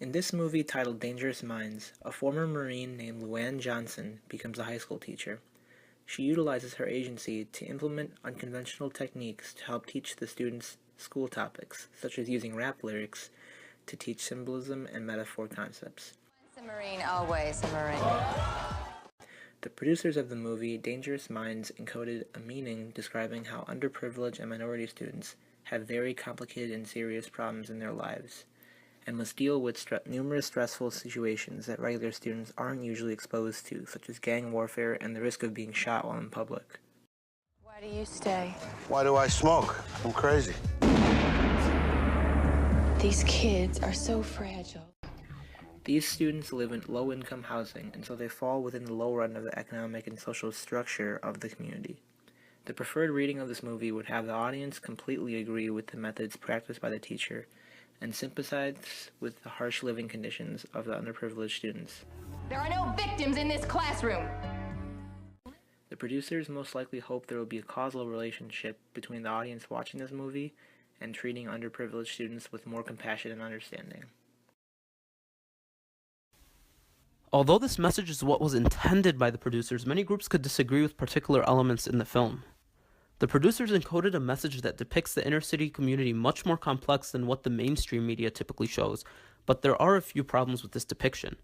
In this movie titled Dangerous Minds, a former Marine named Luann Johnson becomes a high school teacher. She utilizes her agency to implement unconventional techniques to help teach the students school topics, such as using rap lyrics to teach symbolism and metaphor concepts. Once a Marine, always a Marine. The producers of the movie Dangerous Minds encoded a meaning describing how underprivileged and minority students have very complicated and serious problems in their lives, and must deal with numerous stressful situations that regular students aren't usually exposed to, such as gang warfare and the risk of being shot while in public. Why do you stay? Why do I smoke? I'm crazy. These kids are so fragile. These students live in low-income housing, and so they fall within the lower end of the economic and social structure of the community. The preferred reading of this movie would have the audience completely agree with the methods practiced by the teacher and sympathize with the harsh living conditions of the underprivileged students. There are no victims in this classroom. The producers most likely hope there will be a causal relationship between the audience watching this movie and treating underprivileged students with more compassion and understanding. Although this message is what was intended by the producers, many groups could disagree with particular elements in the film. The producers encoded a message that depicts the inner city community much more complex than what the mainstream media typically shows, but there are a few problems with this depiction.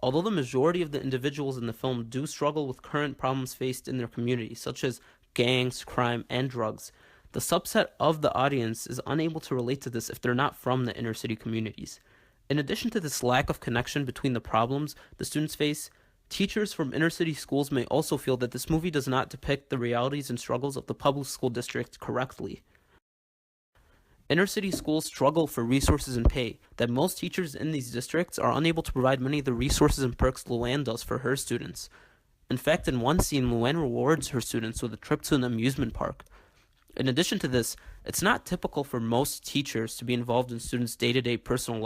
Although the majority of the individuals in the film do struggle with current problems faced in their community, such as gangs, crime, and drugs, the subset of the audience is unable to relate to this if they're not from the inner city communities. In addition to this lack of connection between the problems the students face, teachers from inner city schools may also feel that this movie does not depict the realities and struggles of the public school district correctly. Inner city schools struggle for resources and pay, that most teachers in these districts are unable to provide many of the resources and perks Luann does for her students. In fact, in one scene, Luann rewards her students with a trip to an amusement park. In addition to this, it's not typical for most teachers to be involved in students' day-to-day personal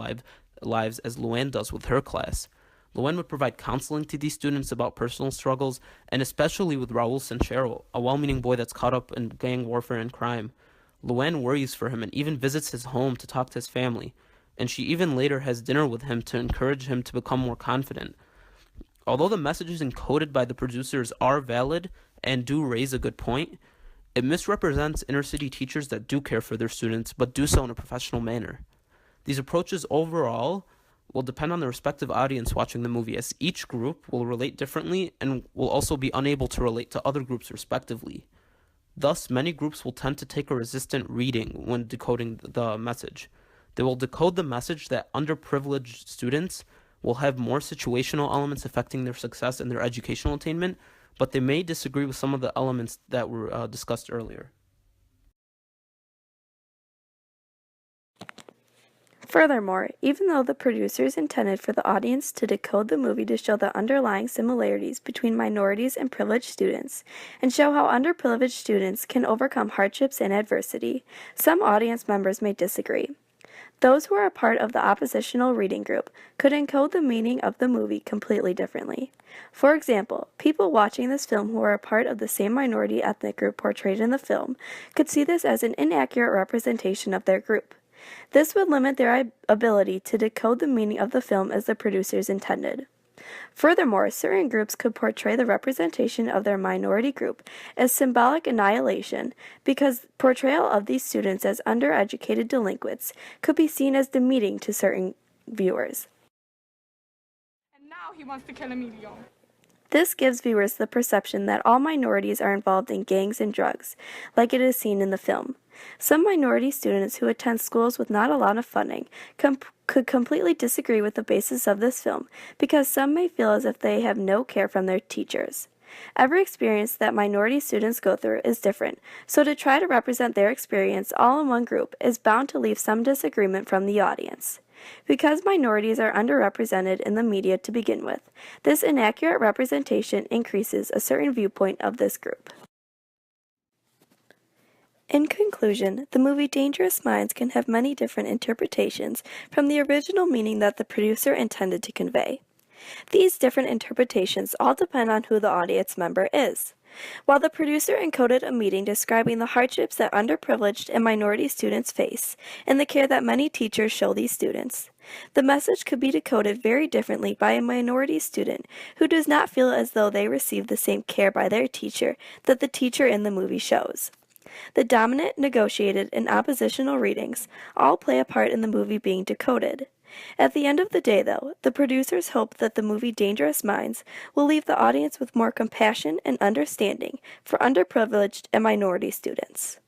lives as Luann does with her class. Luann would provide counseling to these students about personal struggles, and especially with Raul Sanchero, a well-meaning boy that's caught up in gang warfare and crime. Luann worries for him and even visits his home to talk to his family, and she even later has dinner with him to encourage him to become more confident. Although the messages encoded by the producers are valid and do raise a good point, it misrepresents inner city teachers that do care for their students, but do so in a professional manner. These approaches overall will depend on the respective audience watching the movie, as each group will relate differently and will also be unable to relate to other groups respectively. Thus, many groups will tend to take a resistant reading when decoding the message. They will decode the message that underprivileged students will have more situational elements affecting their success and their educational attainment, but they may disagree with some of the elements that were discussed earlier. Furthermore, even though the producers intended for the audience to decode the movie to show the underlying similarities between minorities and privileged students, and show how underprivileged students can overcome hardships and adversity, some audience members may disagree. Those who are a part of the oppositional reading group could encode the meaning of the movie completely differently. For example, people watching this film who are a part of the same minority ethnic group portrayed in the film could see this as an inaccurate representation of their group. This would limit their ability to decode the meaning of the film as the producers intended. Furthermore, certain groups could portray the representation of their minority group as symbolic annihilation, because portrayal of these students as undereducated delinquents could be seen as demeaning to certain viewers. And now he wants to kill a medium. This gives viewers the perception that all minorities are involved in gangs and drugs, like it is seen in the film. Some minority students who attend schools with not a lot of funding could completely disagree with the basis of this film, because some may feel as if they have no care from their teachers. Every experience that minority students go through is different, so to try to represent their experience all in one group is bound to leave some disagreement from the audience. Because minorities are underrepresented in the media to begin with, this inaccurate representation increases a certain viewpoint of this group. In conclusion, the movie Dangerous Minds can have many different interpretations from the original meaning that the producer intended to convey. These different interpretations all depend on who the audience member is. While the producer encoded a meaning describing the hardships that underprivileged and minority students face and the care that many teachers show these students, the message could be decoded very differently by a minority student who does not feel as though they receive the same care by their teacher that the teacher in the movie shows. The dominant, negotiated, and oppositional readings all play a part in the movie being decoded. At the end of the day, though, the producers hope that the movie Dangerous Minds will leave the audience with more compassion and understanding for underprivileged and minority students.